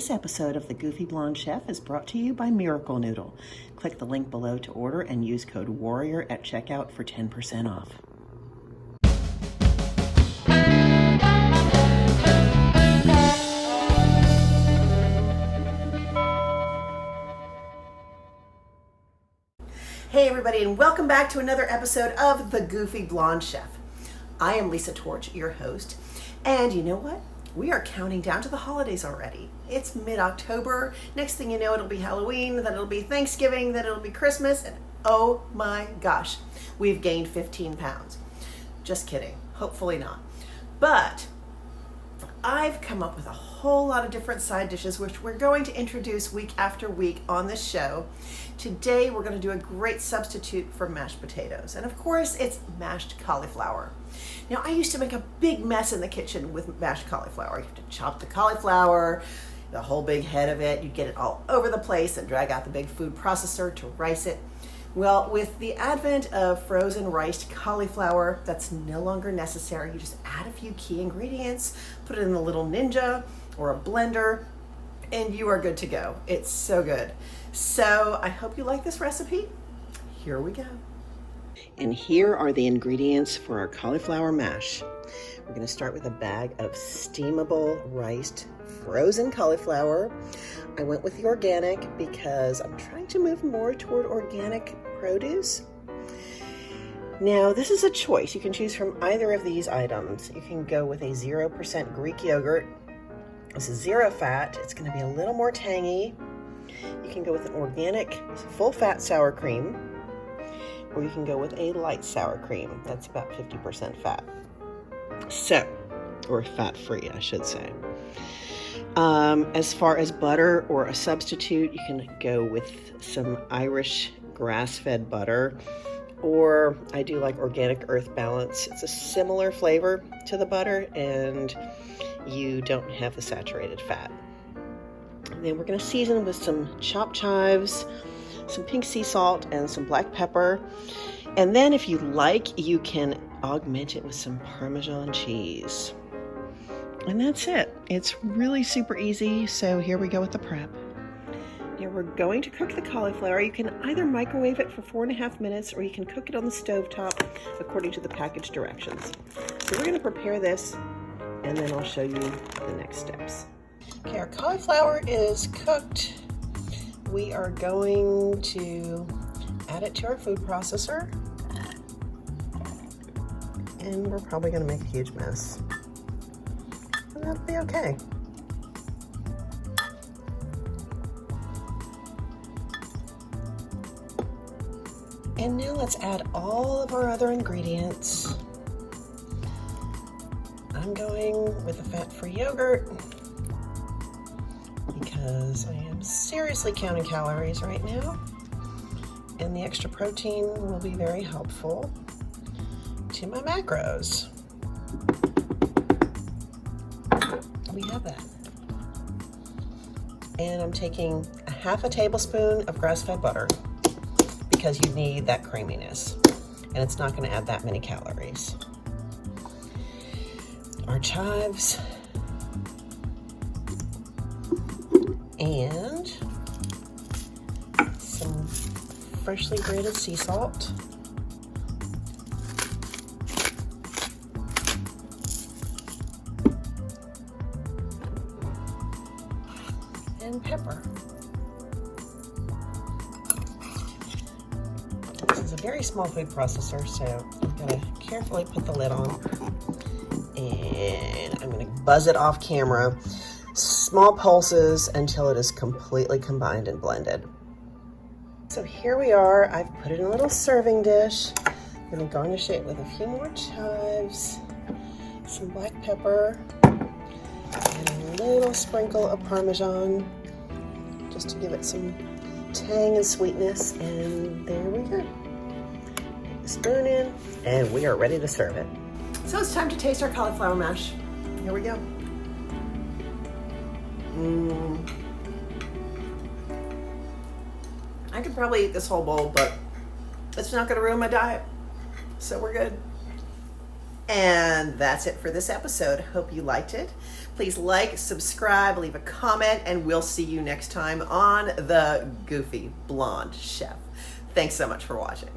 This episode of The Goofy Blonde Chef is brought to you by Miracle Noodle. Click the link below to order and use code WARRIOR at checkout for 10% off. Hey everybody, and welcome back to another episode of The Goofy Blonde Chef. I am Lisa Torch, your host, and you know what? We are counting down to the holidays already. It's mid-October. Next thing you know, it'll be Halloween, then it'll be Thanksgiving, then it'll be Christmas, and oh my gosh, we've gained 15 pounds. Just kidding. Hopefully not. But I've come up with a whole lot of different side dishes which we're going to introduce week after week on this show. Today we're going to do a great substitute for mashed potatoes, and of course it's mashed cauliflower. Now, I used to make a big mess in the kitchen with mashed cauliflower. You have to chop the cauliflower, the whole big head of it. You get it all over the place and drag out the big food processor to rice it. Well, with the advent of frozen riced cauliflower, that's no longer necessary. You just add a few key ingredients, put it in a little Ninja or a blender, and you are good to go. It's so good. So I hope you like this recipe. Here we go. And here are the ingredients for our cauliflower mash. We're going to start with a bag of steamable riced frozen cauliflower. I went with the organic because I'm trying to move more toward organic produce. Now, this is a choice. You can choose from either of these items. You can go with a 0% Greek yogurt. This is zero fat. It's going to be a little more tangy. You can go with an organic full fat sour cream, or you can go with a light sour cream. That's about 50% fat. So, or fat-free, I should say. As far as butter or a substitute, you can go with some Irish grass-fed butter, or I do like organic Earth Balance. It's a similar flavor to the butter, and you don't have the saturated fat. And then we're going to season with some chopped chives, some pink sea salt, and some black pepper. And then if you like, you can augment it with some Parmesan cheese. And that's it. It's really super easy. So here we go with the prep. Now we're going to cook the cauliflower. You can either microwave it for 4.5 minutes, or you can cook it on the stovetop according to the package directions. So we're going to prepare this, and then I'll show you the next steps. Okay, our cauliflower is cooked. We are going to add it to our food processor, and we're probably going to make a huge mess, and that'll be okay. And now let's add all of our other ingredients. I'm going with a fat-free yogurt because I am seriously counting calories right now, and the extra protein will be very helpful to my macros. We have that. And I'm taking a 1/2 tablespoon of grass-fed butter because you need that creaminess, and it's not going to add that many calories. Our chives, and some freshly grated sea salt, and pepper. This is a very small food processor, so I'm going to carefully put the lid on, and I'm going to buzz it off camera. Small pulses until it is completely combined and blended. So here we are. I've put it in a little serving dish. I'm going to garnish it with a few more chives, some black pepper, and a little sprinkle of Parmesan just to give it some tang and sweetness. And there we go. Put the spoon in, and we are ready to serve it. So it's time to taste our cauliflower mash. Here we go. I could probably eat this whole bowl, but it's not going to ruin my diet, so we're good. And that's it for this episode. Hope you liked it. Please like, subscribe, leave a comment, and we'll see you next time on The Goofy Blonde Chef. Thanks so much for watching.